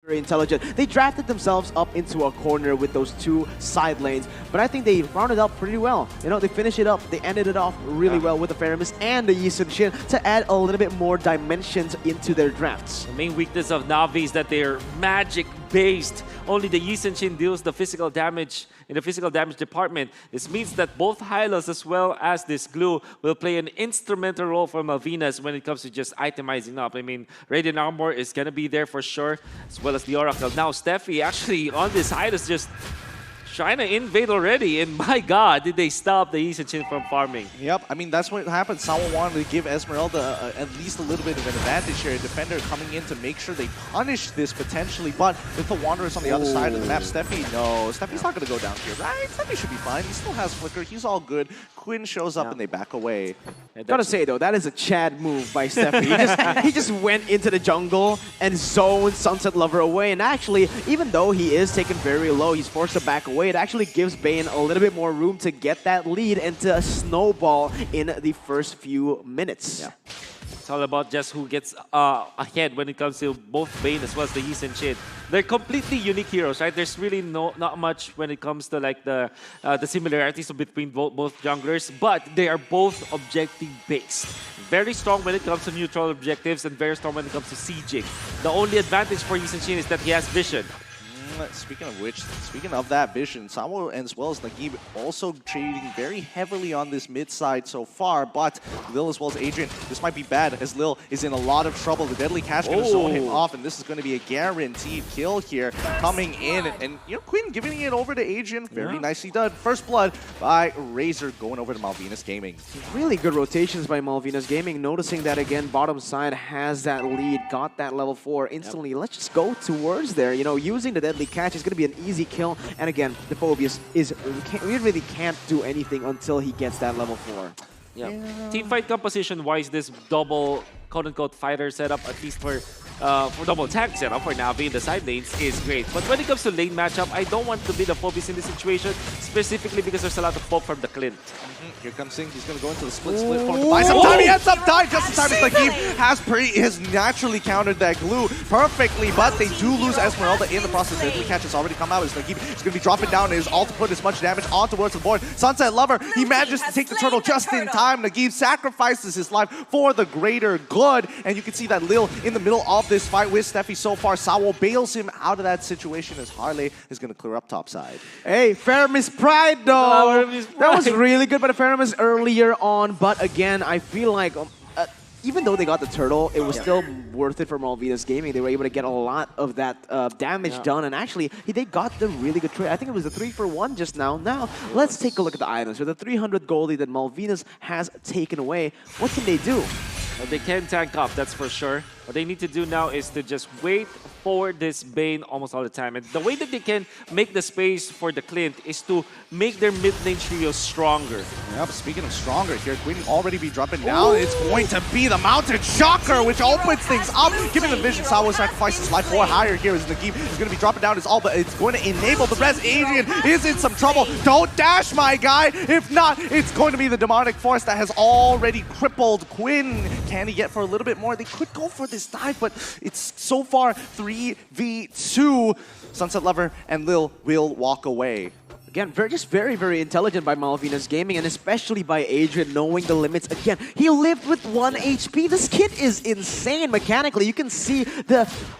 very intelligent. They drafted themselves up into a corner with those two side lanes, but I think they rounded up pretty well. You know, they finished it up. They ended it off really well with the Faramis and the Yi Sun-shin to add a little bit more dimensions into their drafts. The main weakness of NAVI is that they're magic-based. Only the Yi Sun-shin deals the physical damage in the physical damage department. This means that both Hylos as well as this glue will play an instrumental role for Malvinas when it comes to just itemizing up. I mean, Radiant Armor is going to be there for sure, as well as the Oracle. Now, Steffi actually on this Hylos just trying to invade already, and my god, did they stop the Yi Sun-shin from farming. Yep, I mean, that's what happened. Sawa wanted to give Esmeralda at least a little bit of an advantage here. A defender coming in to make sure they punish this potentially, but with the Wanderers on the other side of the map, Steffi, no, Steffi's not going to go down here, right? Steffi should be fine. He still has Flicker. He's all good. Quinn shows up and they back away. Gotta say, though, that is a Chad move by Steffi. He just went into the jungle and zoned Sunset Lover away, and actually, even though he is taken very low, he's forced to back away. It actually gives Bane a little bit more room to get that lead and to snowball in the first few minutes. Yeah. It's all about just who gets ahead when it comes to both Bane as well as the Yi Sun-shin. They're completely unique heroes, right? There's really not much when it comes to like the similarities between both junglers, but they are both objective-based. Very strong when it comes to neutral objectives and very strong when it comes to sieging. The only advantage for Yi Sun-shin is that he has vision. Speaking of which, speaking of that vision, Sawa as well as Nagib also trading very heavily on this mid side so far, but Lil as well as Adrian, this might be bad as Lil is in a lot of trouble. The Deadly Catch going to zone him off, and this is going to be a guaranteed kill here coming in. And you know, Quinn giving it over to Adrian, very nicely done. First blood by Razor going over to Malvinas Gaming. Really good rotations by Malvinas Gaming, noticing that again, bottom side has that lead, got that level 4 instantly. Let's just go towards there, you know, using the Deadly Catch is going to be an easy kill, and again, the Phobius we really can't do anything until he gets that level 4. Yeah. Teamfight composition-wise, this double quote-unquote fighter setup, at least for double tank setup for Navi in the side lanes, is great. But when it comes to lane matchup, I don't want to be the Phobius in this situation, specifically because there's a lot of poke from the Clint. Here comes Singh. He's going to go into the split form to buy some time. He ends up dying just in time as Nagib has naturally countered that glue perfectly, but they do lose Esmeralda in the process. Deadly Catch has already come out as Nagib is going to be dropping down his ult to put as much damage on towards the board. Sunset Lover, he manages to take the turtle just in time. Nagib sacrifices his life for the greater good, and you can see that Lil in the middle of this fight with Steffi so far. Sawo bails him out of that situation as Harley is going to clear up topside. Hey, Faramis Pride though! That was really good by the Faramis earlier on, but again, I feel like even though they got the turtle, it was still worth it for Malvinas Gaming. They were able to get a lot of that damage done, and actually, they got the really good trade. I think it was a 3-for-1 just now. Now, let's take a look at the items. With the 300 goldie that Malvinas has taken away, what can they do? Well, they can tank up, that's for sure. What they need to do now is to just wait for this Bane almost all the time. And the way that they can make the space for the Clint is to make their mid lane trio stronger. Yep, speaking of stronger here, Quinn already be dropping down. It's going to be the Mountain Shocker, which opens things up, giving the vision. Sawa sacrifices life 4 higher here as Nagib is going to be dropping down his ult, but it's going to enable the rest. Adrian is in some trouble. Don't dash, my guy. If not, it's going to be the Demonic Force that has already crippled Quinn. Can he get for a little bit more? They could go for this dive, but it's so far 3v2. Sunset Lover and Lil will walk away. Again, very, very intelligent by Malvinas Gaming, and especially by Adrian, knowing the limits. Again, he lived with 1 HP. This kid is insane mechanically. You can see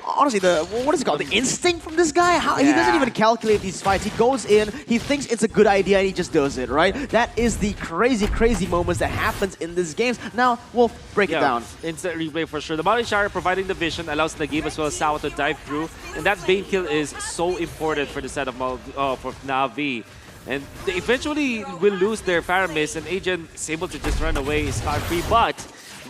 honestly, what is it called? The instinct from this guy? How he doesn't even calculate these fights. He goes in, he thinks it's a good idea, and he just does it, right? That is the crazy moments that happens in these games. Now, we'll break it down. Instant replay for sure. The Mountain Shower providing the vision allows Nagib as well as Sawa to dive through, and that Bane kill is so important for the set of for Navi. And they eventually will lose their Faramis, and Agent is able to just run away scot-free. But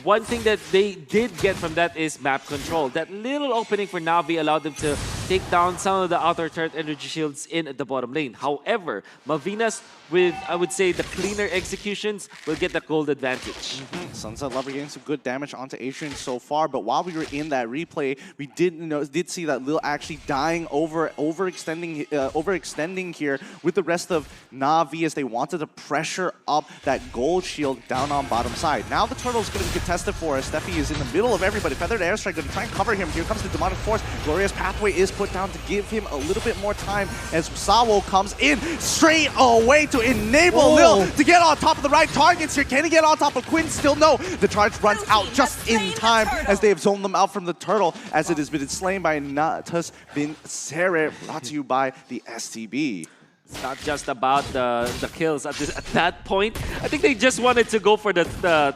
one thing that they did get from that is map control. That little opening for Navi allowed them to take down some of the outer turret energy shields in the bottom lane. However, Malvinas, with, I would say, the cleaner executions, will get the gold advantage. Sunset Lover getting some good damage onto Adrian so far, but while we were in that replay, we did see that Lil actually dying overextending here with the rest of Navi as they wanted to pressure up that gold shield down on bottom side. Now the turtle is going to be contested for us. Steffi is in the middle of everybody. Feathered Airstrike going to try and cover him. Here comes the Demonic Force. Glorious Pathway is put down to give him a little bit more time as Sawo comes in straight away to enable Lil to get on top of the right targets here. Can he get on top of Quinn? Still no. The charge runs out just in time as they have zoned them out from the turtle, as it has been slain by Natus Vincere, brought to you by the STB. It's not just about the kills at that point. I think they just wanted to go for the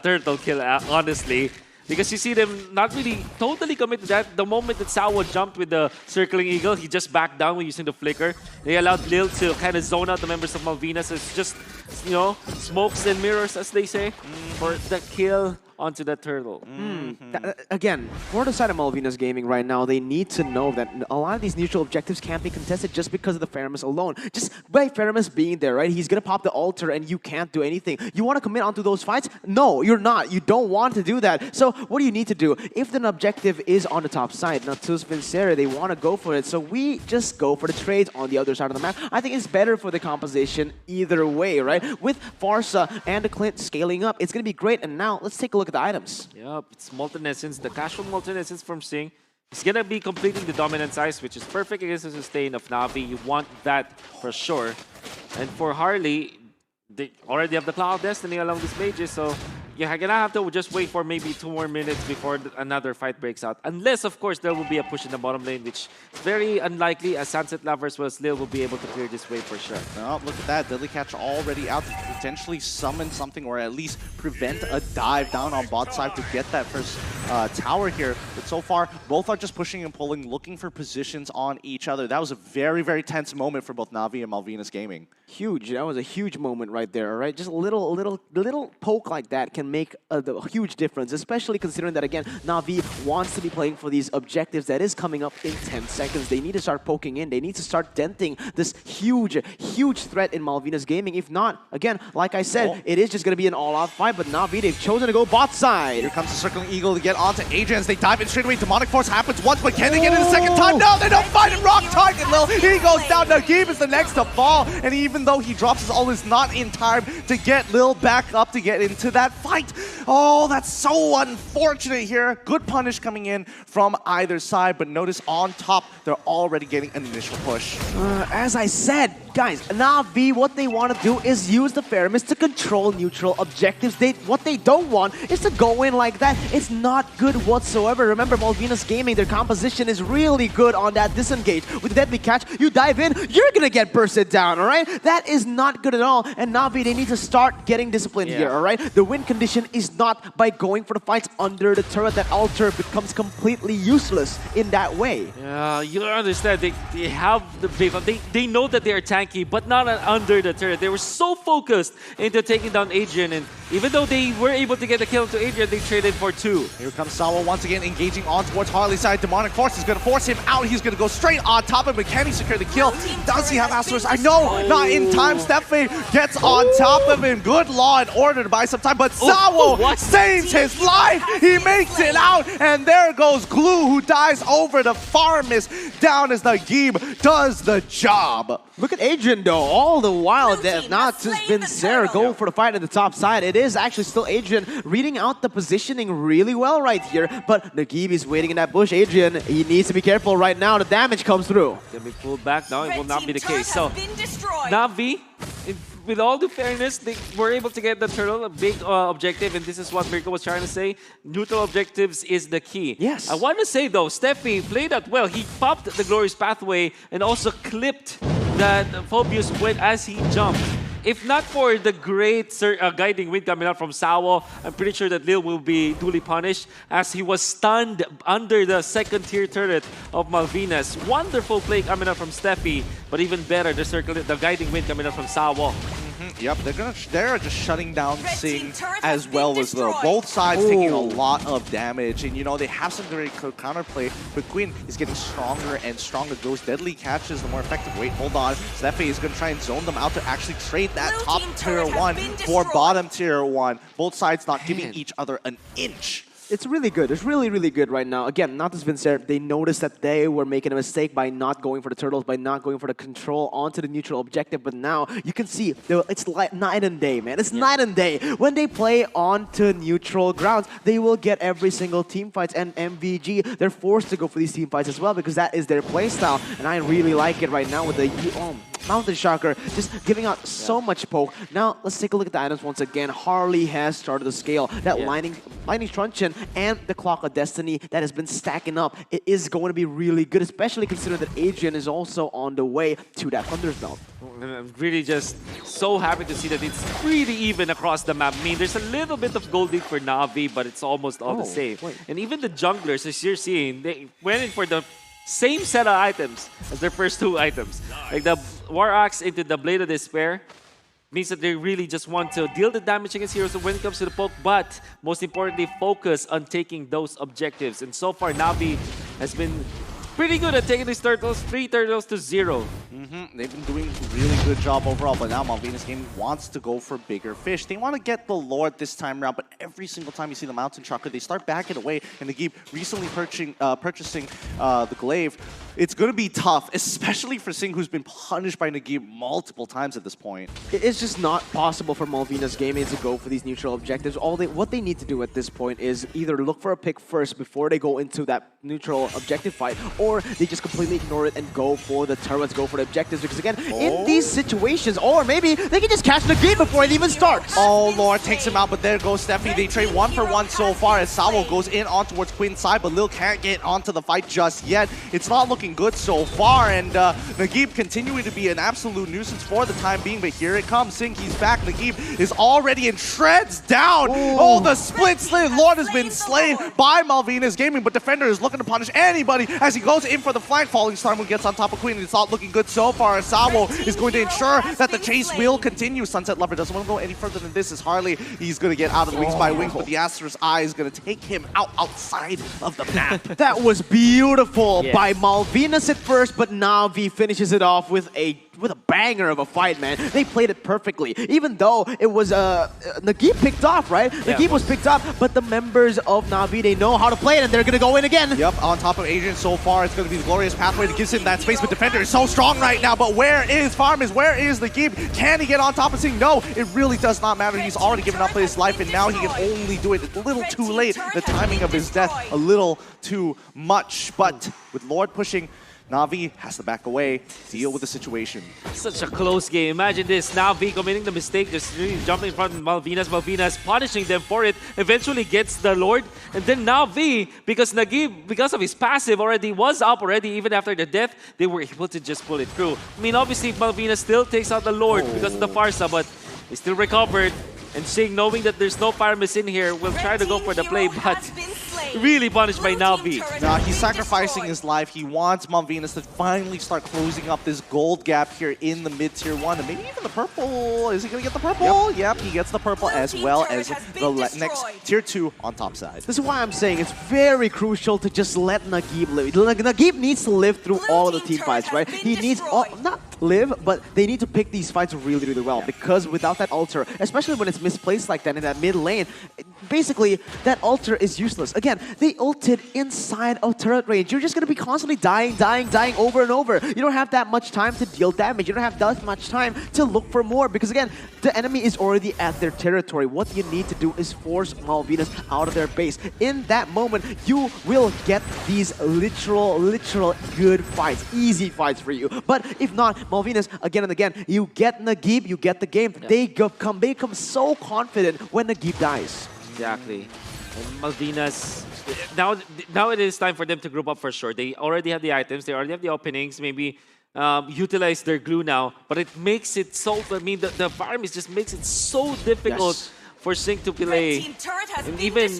turtle kill, honestly. Because you see them not really totally commit to that. The moment that Sawo jumped with the circling eagle, he just backed down when using the flicker. They allowed Lil to kind of zone out the members of Malvinas. It's just, you know, smokes and mirrors, as they say, for the kill onto the turtle. Again, for the side of Malvinas Gaming right now, they need to know that a lot of these neutral objectives can't be contested just because of the Faramus alone. Just by Faramus being there, right? He's going to pop the altar and you can't do anything. You want to commit onto those fights? No, you're not. You don't want to do that. So what do you need to do? If the objective is on the top side, Natus Vincere, they want to go for it. So we just go for the trades on the other side of the map. I think it's better for the composition either way, right? With Farsa and the Clint scaling up, it's going to be great. And now let's take a look at the items. Yep, it's Molten Essence, the casual Molten Essence from Sing. He's gonna be completing the dominant size, which is perfect against the sustain of Navi. You want that for sure. And for Harley, they already have the Cloud of Destiny along these mages, so you're gonna have to just wait for maybe 2 more minutes before another fight breaks out. Unless, of course, there will be a push in the bottom lane, which is very unlikely, as Sunset Lover as well as Lil will be able to clear this way for sure. Oh, look at that. Deadly Catch already out to potentially summon something or at least prevent a dive down on bot side to get that first tower here. But so far, both are just pushing and pulling, looking for positions on each other. That was a very, very tense moment for both Navi and Malvinas Gaming. Huge. That was a huge moment right there, all right? Just a little poke like that can make a huge difference, especially considering that, again, Navi wants to be playing for these objectives that is coming up in 10 seconds. They need to start poking in. They need to start denting this huge threat in Malvinas Gaming. If not, again, like I said, it is just going to be an all-out fight, but Navi, they've chosen to go bot side. Here comes the Circling Eagle to get onto Adrian as they dive in straight away. Demonic Force happens once, but can they get it a second time? No, they don't find it. Rock target, Lil. He goes down. Nagib is the next to fall, and even though he drops his ult, is not in time to get Lil back up to get into that fight. Oh, that's so unfortunate here. Good punish coming in from either side, but notice on top, they're already getting an initial push. As I said, guys, Navi, what they want to do is use the Faramus to control neutral objectives. What they don't want is to go in like that. It's not good whatsoever. Remember, Malvinas Gaming, their composition is really good on that disengage. With Deadly Catch, you dive in, you're going to get bursted down, all right? That is not good at all. And Navi, they need to start getting disciplined here, all right? The win condition is not by going for the fights under the turret. That altar becomes completely useless in that way. Yeah, you don't understand. They have the VIVO. They know that they are tanky, but not under the turret. They were so focused into taking down Adrian, and even though they were able to get the kill to Adrian, they traded for 2. Here comes Sawo once again engaging on towards Harley's side. Demonic Force is going to force him out. He's going to go straight on top of him. Can he secure the kill? Does he have Asper's? I know, not in time. Steffe gets on top of him. Good law and order to buy some time, but Sawo saves his life. He makes it out, and there goes Glue, who dies over the Faramus down as Nagib does the job. Look at Adrian, though. All the while, that not just Vincere going for the fight at the top side. It is actually still Adrian reading out the positioning really well right here. But Nagib is waiting in that bush. Adrian, he needs to be careful right now. The damage comes through. Gonna be pulled back now. It will not be the case. So, Navi, with all the fairness, they were able to get the turtle, a big objective, and this is what Mirko was trying to say. Neutral objectives is the key. Yes. I want to say, though, Steffi played that well. He popped the Glorious Pathway and also clipped that Phobius as he jumped. If not for the great guiding wind coming out from Sawo, I'm pretty sure that Lil will be duly punished as he was stunned under the second tier turret of Malvinas. Wonderful play coming out from Steffi, but even better, the guiding wind coming out from Sawo. Yep, they're just shutting down Sing as well as Lil. Both sides taking a lot of damage, and you know they have some great counterplay, but Quinn is getting stronger and stronger. Those Deadly Catches, the more effective. Wait, hold on. Steffi is going to try and zone them out to actually trade that top tier 1 for bottom tier 1. Both sides not giving each other an inch. it's really good. It's really, really good right now. Again, not this Vincere. They noticed that they were making a mistake by not going for the turtles, by not going for the control onto the neutral objective. But now you can see it's like night and day, man. It's night and day. When they play onto neutral grounds, they will get every single team fights. And MVG, they're forced to go for these team fights as well because that is their playstyle. And I really like it right now with the Mountain Shocker just giving out so much poke. Now, let's take a look at the items once again. Harley has started to scale. That Lightning Truncheon and the Clock of Destiny that has been stacking up. It is going to be really good, especially considering that Adrian is also on the way to that Thunder's Belt. I'm really just so happy to see that it's pretty even across the map. I mean, there's a little bit of gold lead for Navi, but it's almost all the same. And even the junglers, as you're seeing, they went in for the same set of items as their first two items. Like the War Axe into the Blade of Despair means that they really just want to deal the damage against heroes when it comes to the poke, but most importantly, focus on taking those objectives. And so far, Navi has been pretty good at taking these turtles, 3 turtles to 0. They've been doing a really good job overall, but now Malvinas Gaming wants to go for bigger fish. They want to get the Lord this time around, but every single time you see the Mountain Shocker, they start backing away, and they keep recently purchasing the Glaive. It's going to be tough, especially for Singh, who's been punished by Nagib multiple times at this point. It's just not possible for Malvinas Gaming to go for these neutral objectives. What they need to do at this point is either look for a pick first before they go into that neutral objective fight, or they just completely ignore it and go for the turrets, go for the objectives. Because again, in these situations, or maybe they can just catch Nagib before it even starts. Oh, Lord takes him out, but there goes Steffi. They trade 1 for 1 so far as Sawo goes in on towards Quinn's side, but Lil can't get onto the fight just yet. It's not looking good so far, and Nagib continuing to be an absolute nuisance for the time being, but here it comes. Singh, he's back. Nagib is already in shreds down. Oh, the split slid. Lord has been slain by Malvinas Gaming, but Defender is looking to punish anybody as he goes in for the flank. Falling Star Moon gets on top of Queen, and it's not looking good so far. Sawo is going to ensure that the chase will continue. Sunset Lover doesn't want to go any further than this. As Harley, he's going to get out of the Wings by Wings, but the Astra's Eye is going to take him outside of the map. That was beautiful by Malvinas at first, but Navi finishes it off with a banger of a fight, man. They played it perfectly, even though it was Nagib picked off, right? Nagib was picked off, but the members of Navi, they know how to play it, and they're gonna go in again. Yep, on top of Adrian so far, it's gonna be the glorious pathway that gives him that space, but Defender is so strong right now, but where is Farmers? Where is Nagib? Can he get on top of Singh? No, it really does not matter. He's already given up his life, and now he can only do it a little too late. The timing of his death, a little too much, but with Lord pushing, Navi has to back away, deal with the situation. Such a close game. Imagine this, Navi committing the mistake, just really jumping in front of Malvinas. Malvinas punishing them for it, eventually gets the Lord. And then Navi, because Nagib, because of his passive already, was up already, even after the death, they were able to just pull it through. I mean, obviously, Malvinas still takes out the Lord because of the Farsa, but he still recovered. And Singh, knowing that there's no Pyramus in here, will try to go for the play, but really punished by Navi. Nah, he's sacrificing his life. He wants Malvinas to finally start closing up this gold gap here in the mid-tier 1. And maybe even the purple. Is he going to get the purple? Yep, he gets the purple as well as the next tier 2 on top side. This is why I'm saying it's very crucial to just let Nagib live. Nagib needs to live through all of the team fights, right? He needs, not live, but they need to pick these fights really, really well. Because without that ultra, especially when it's misplaced like that in that mid lane, basically that ultra is useless. Again, they ulted inside of turret range. You're just going to be constantly dying over and over. You don't have that much time to deal damage. You don't have that much time to look for more because again, the enemy is already at their territory. What you need to do is force Malvinas out of their base. In that moment, you will get these literal good fights, easy fights for you. But if not, Malvinas, again and again, you get Nagib, you get the game. They become so confident when Nagib dies. Exactly. And Malvinas, now it is time for them to group up for sure. They already have the items, they already have the openings, maybe utilize their glue now, but it makes it so, I mean, the farm just makes it so difficult for Singh to play. And even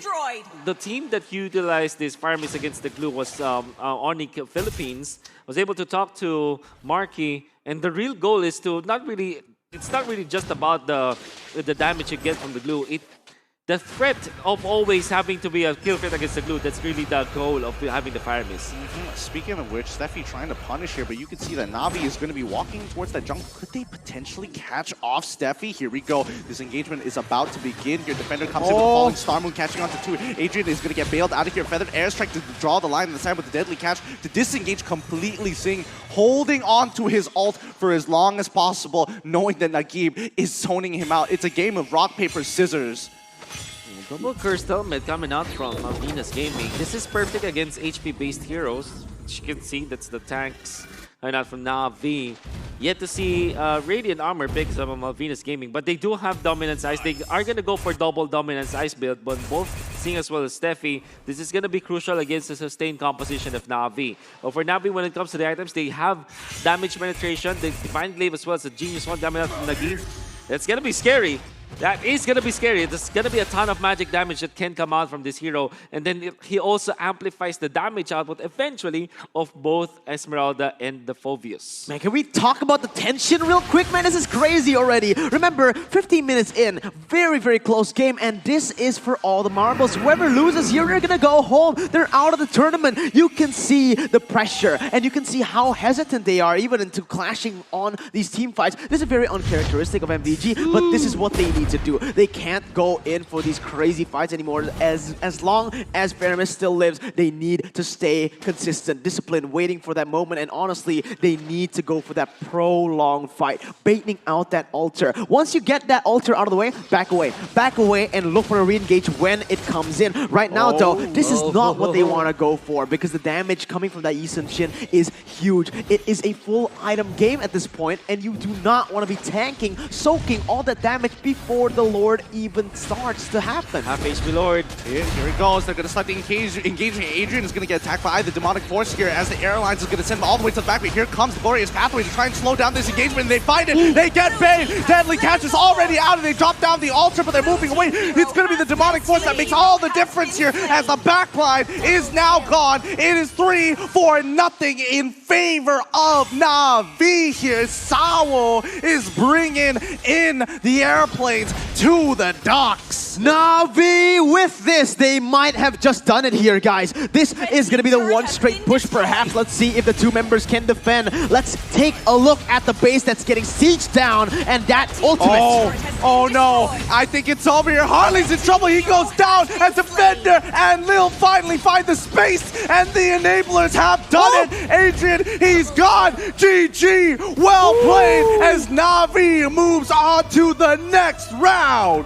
the team that utilized this farm against the glue was Onic Philippines, was able to talk to Marky, and the real goal is to it's not really just about the damage you get from the glue. the threat of always having to be a kill threat against the glue, that's really the goal of having the Fire Mist. Speaking of which, Steffi trying to punish here, but you can see that Navi is going to be walking towards that jungle. Could they potentially catch off Steffi? Here we go. This engagement is about to begin. Your defender comes in with a falling Star Moon, catching onto two. Adrian is going to get bailed out of here. Feathered Airstrike to draw the line on the side with the deadly catch to disengage completely. Sing holding on to his ult for as long as possible, knowing that Nagib is zoning him out. It's a game of rock, paper, scissors. Double Cursed Helmet coming out from Malvinas Gaming. This is perfect against HP-based heroes. As you can see, that's the tanks coming out from NAVI. Yet to see Radiant Armor picks up on Malvinas Gaming, but they do have Dominance Ice. They are going to go for double Dominance Ice build, but both Sing as well as Steffi, this is going to be crucial against the sustained composition of NAVI. But for NAVI, when it comes to the items, they have damage penetration, the Divine Glaive as well as a Genius One coming out from Nagib. It's going to be scary. That is going to be scary. There's going to be a ton of magic damage that can come out from this hero. And then he also amplifies the damage output eventually of both Esmeralda and the Phoveus. Man, can we talk about the tension real quick? Man, this is crazy already. Remember, 15 minutes in, very, very close game. And this is for all the marbles. Whoever loses here, they're going to go home. They're out of the tournament. You can see the pressure. And you can see how hesitant they are even into clashing on these team fights. This is very uncharacteristic of MVG, but this is what they need to do. They can't go in for these crazy fights anymore. As long as Fire Mist still lives, they need to stay consistent, disciplined, waiting for that moment. And honestly, they need to go for that prolonged fight, baiting out that altar. Once you get that altar out of the way, back away, and look for a re-engage when it comes in. Right now, though, this is not what they want to go for because the damage coming from that Yi Sun-Shin is huge. It is a full item game at this point, and you do not want to be tanking, soaking all that damage before the Lord even starts to happen. Half HP Lord. Here he goes. They're going to start the engaging. Adrian is going to get attacked by the Demonic Force here as the Airlines is going to send him all the way to the back. But here comes the Glorious Pathway to try and slow down this engagement. And they find it. They get bait. Deadly Catch is already out and they drop down the altar, but they're moving away. It's going to be the Demonic Force that makes all the difference here as the backline is now gone. It is 3-0 in favor of Navi here. Sawo is bringing in the airplanes to the docks. Navi, with this, they might have just done it here, guys. This is going to be the one straight push, perhaps. Let's see if the two members can defend. Let's take a look at the base that's getting sieged down, and that ultimate. Oh no, I think it's over here. Harley's in trouble. He goes down as defender, and Lil finally find the space, and the enablers have done it. Adrian, he's gone. GG, well played as Navi moves on to the next round.